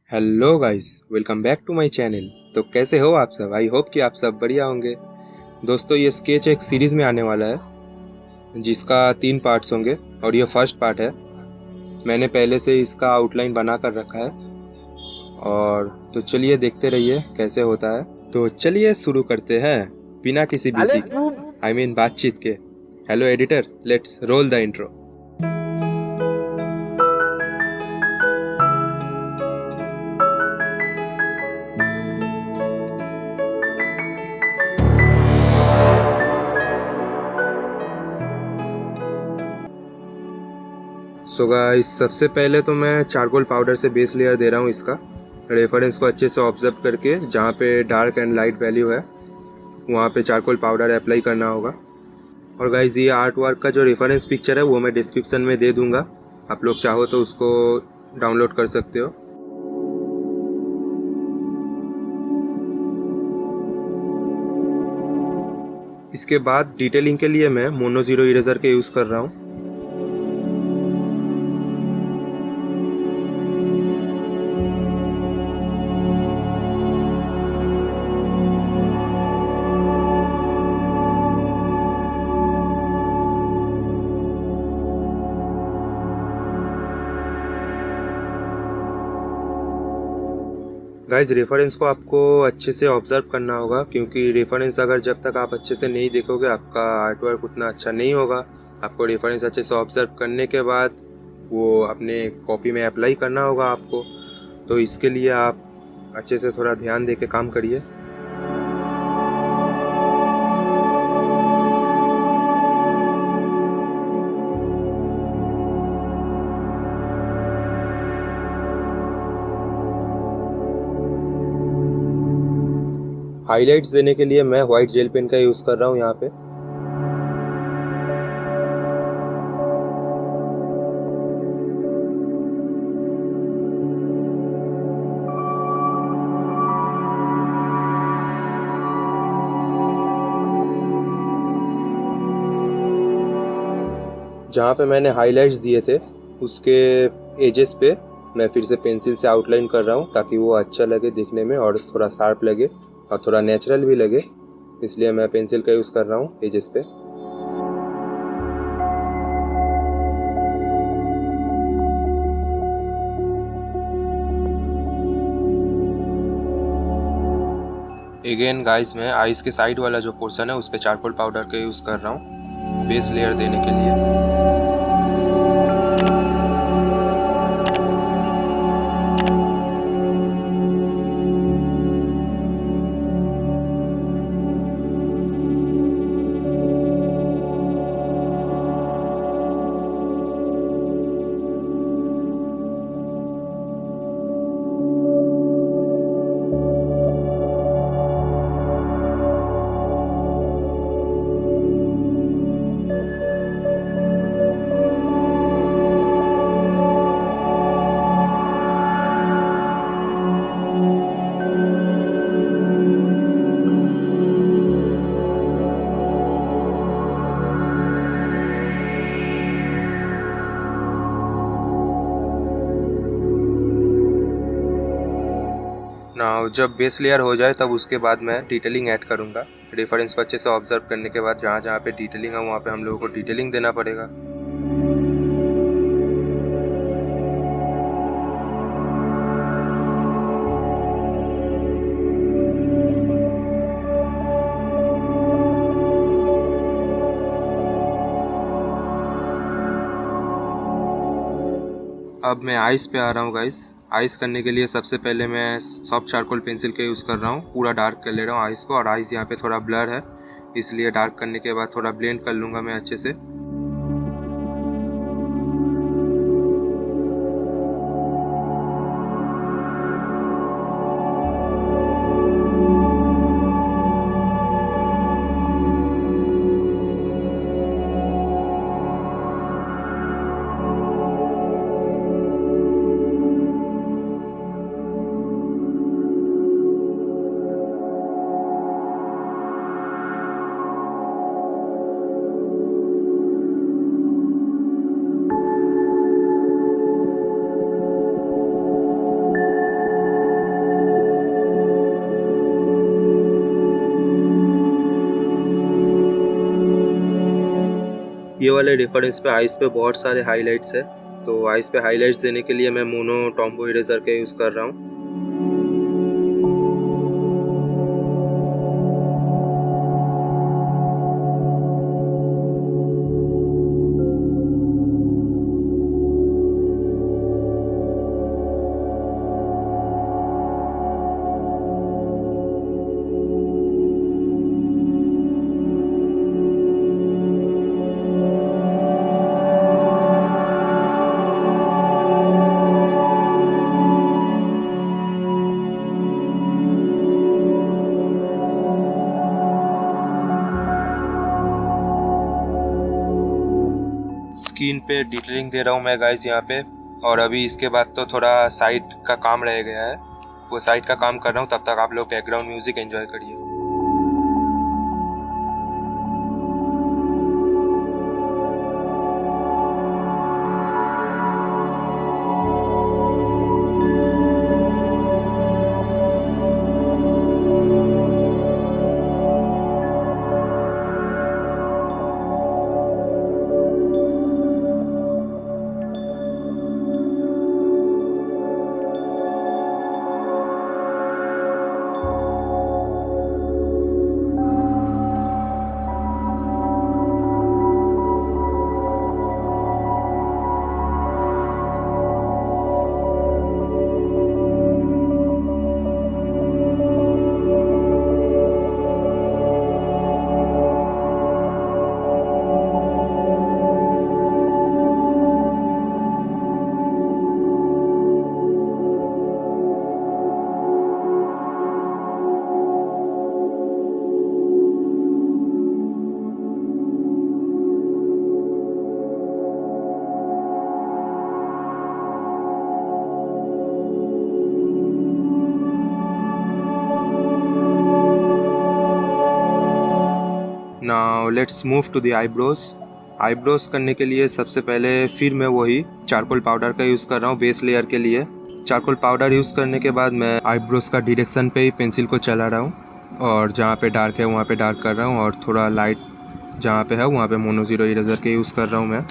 Hello guys, welcome back to my channel. तो कैसे हो आप सब? आई होप कि आप सब बढ़िया होंगे। दोस्तों, ये स्केच एक सीरीज़ में आने वाला है जिसका 3 पार्ट्स होंगे और ये फर्स्ट पार्ट है। मैंने पहले से इसका आउटलाइन बना कर रखा है और तो चलिए देखते रहिए कैसे होता है। तो चलिए शुरू करते हैं बिना किसी बिजी बातचीत के। Hello editor, let's roll the intro. So guys, सबसे पहले तो मैं चारकोल पाउडर से बेस लेयर दे रहा हूँ। इसका रेफरेंस को अच्छे से ऑब्जर्व करके जहाँ पे डार्क एंड लाइट वैल्यू है वहाँ पे चारकोल पाउडर अप्लाई करना होगा। और गाइस, ये आर्ट वर्क का जो रेफरेंस पिक्चर है वो मैं डिस्क्रिप्शन में दे दूँगा, आप लोग चाहो तो उसको डाउनलोड कर सकते हो। इसके बाद डिटेलिंग के लिए मैं मोनो जीरो इरेजर के यूज़ कर रहा हूँ। गाइज, रेफरेंस को आपको अच्छे से ऑब्जर्व करना होगा, क्योंकि रेफरेंस अगर जब तक आप अच्छे से नहीं देखोगे आपका आर्ट वर्क उतना अच्छा नहीं होगा। आपको रेफरेंस अच्छे से ऑब्जर्व करने के बाद वो अपने कॉपी में अप्लाई करना होगा आपको। तो इसके लिए आप अच्छे से थोड़ा ध्यान दे के काम करिए। हाइलाइट्स देने के लिए मैं वाइट जेल पेन का यूज़ कर रहा हूँ यहाँ पे। जहाँ पे मैंने हाइलाइट्स दिए थे उसके एजेस पे मैं फिर से पेंसिल से आउटलाइन कर रहा हूँ, ताकि वो अच्छा लगे दिखने में और थोड़ा शार्प लगे और थोड़ा नेचुरल भी लगे। इसलिए मैं पेंसिल का यूज़ कर रहा हूँ एजेस पे। अगेन गाइस, मैं आइस के साइड वाला जो पोर्शन है उस पर चारकोल पाउडर का यूज़ कर रहा हूँ बेस लेयर देने के लिए। नाउ जब बेस लेयर हो जाए तब उसके बाद मैं डिटेलिंग ऐड करूँगा। रेफरेंस को अच्छे से ऑब्जर्व करने के बाद जहाँ जहाँ पे डिटेलिंग है वहाँ पे हम लोगों को डिटेलिंग देना पड़ेगा। अब मैं आइस पे आ रहा हूँ गाइस। आइस करने के लिए सबसे पहले मैं सॉफ्ट चारकोल पेंसिल के यूज़ कर रहा हूँ। पूरा डार्क कर ले रहा हूँ आइस को, और आइस यहाँ पे थोड़ा ब्लर है इसलिए डार्क करने के बाद थोड़ा ब्लेंड कर लूँगा मैं अच्छे से। ये वाले रेफरेंस पे आइस पे बहुत सारे हाइलाइट्स है, तो आइस पे हाइलाइट्स देने के लिए मैं मोनो टॉम्बो इरेजर का यूज़ कर रहा हूँ। स्किन पे डिटेलिंग दे रहा हूँ मैं गाइस यहाँ पे। और अभी इसके बाद तो थोड़ा साइड का काम रह गया है, वो साइड का काम कर रहा हूँ। तब तक आप लोग बैकग्राउंड म्यूजिक एंजॉय करिए। Now let's move to the eyebrows. Eyebrows करने के लिए सबसे पहले फिर मैं वही चारकोल पाउडर का यूज़ कर रहा हूँ बेस लेयर के लिए। चारकोल पाउडर यूज़ करने के बाद मैं आईब्रोज का डायरेक्शन पे ही पेंसिल को चला रहा हूँ, और जहाँ पे डार्क है वहाँ पे डार्क कर रहा हूँ, और थोड़ा लाइट जहाँ पे है वहाँ पे मोनो जीरो इरेजर के यूज़ कर रहा हूँ मैं।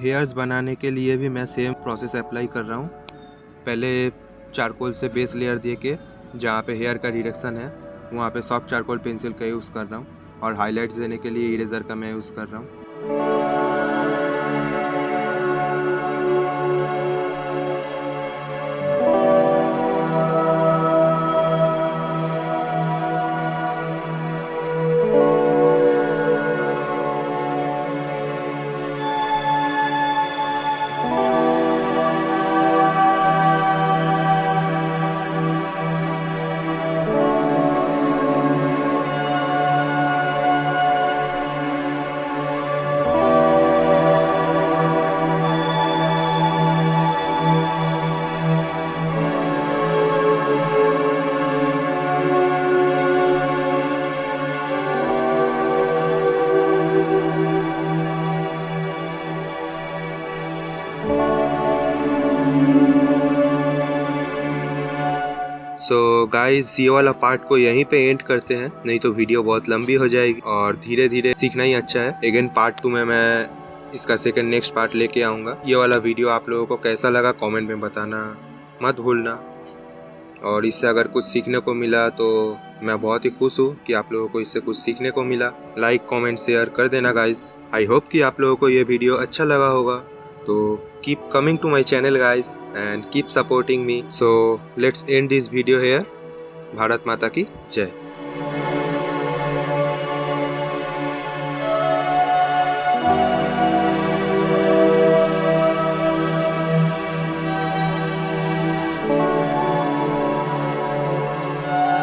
हेयर्स बनाने के लिए भी मैं सेम प्रोसेस अप्लाई कर रहा हूँ। पहले चारकोल से बेस लेयर दे के जहाँ पे हेयर का डायरेक्शन है वहाँ पे सॉफ्ट चारकोल पेंसिल का यूज़ कर रहा हूँ, और हाइलाइट्स देने के लिए इरेजर का मैं यूज़ कर रहा हूँ। सो गाइस ये वाला पार्ट को यहीं पे एंड करते हैं, नहीं तो वीडियो बहुत लंबी हो जाएगी और धीरे धीरे सीखना ही अच्छा है। अगेन पार्ट 2 में मैं इसका सेकंड नेक्स्ट पार्ट लेके आऊँगा। ये वाला वीडियो आप लोगों को कैसा लगा कमेंट में बताना मत भूलना। और इससे अगर कुछ सीखने को मिला तो मैं बहुत ही खुश हूँ कि आप लोगों को इससे कुछ सीखने को मिला। लाइक कमेंट शेयर कर देना गाइस। आई होप कि आप लोगों को ये वीडियो अच्छा लगा होगा। तो keep coming to my channel guys and keep supporting me. So let's end this video here. Bharat माता की जय।